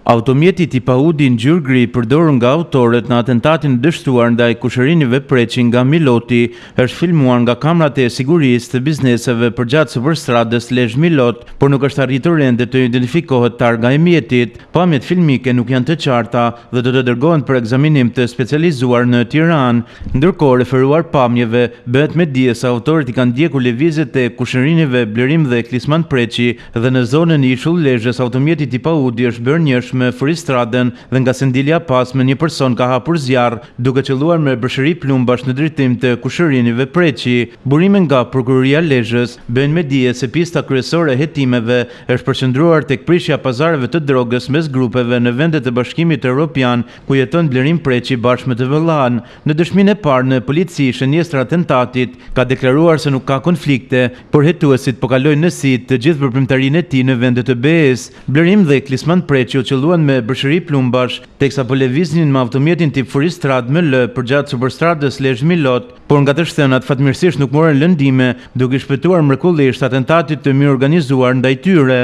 Automjeti tipa Audi ngjyrë gri përdorur nga autorët në atentatin e dështuar ndaj kushërinjve preçi nga Miloti është filmuar nga kamerat e sigurisë të bizneseve përgjatë superstradës Lezhe Milot, por nuk është arritur ende të identifikohet targa e mjetit. Pamjet filmike nuk janë të qarta dhe do të dërgohen për ekzaminim të specializuar në Tiranë. Ndërkohë, referuar pamjeve, bëhet me dije se autorët i kanë ndjekur lëvizjet e kushërinjve Blerim dhe Klisman Preçi dhe në zonën e Ishull Lezhës automjeti tipa Audi është bërë njësh me furistradën dhe nga se ndilja pas me një person ka hapur zjarr duke qelluar me brëshëri plumbash në drejtim të kushërinjve Preçi. Burime nga prokuroria e Lezhës bëjnë me dije se pista kryesore e hetimeve është përqendruar tek prishja pazareve të drogës mes grupeve në vendet e Bashkimit Evropian ku jeton Blerim Preçi bashkë me të vëllain. Në dëshminë e parë në polici shënjestër atentatit ka deklaruar se nuk ka konflikte, por hetuesit po kalojnë në sit të gjithë veprimtarinë e tij në vendet e BE-s. Blerim dhe Klisman Preçi u qelluan me brëshëri plumbash, teksa po lëviznin me automjetin tip furistrad me lë përgjatë superstradës Lezhe Milot, por nga të shtënat fatmirësisht nuk morën lëndime, duke shpëtuar mrekullisht atentatit të mirë organizuar ndaj tyre.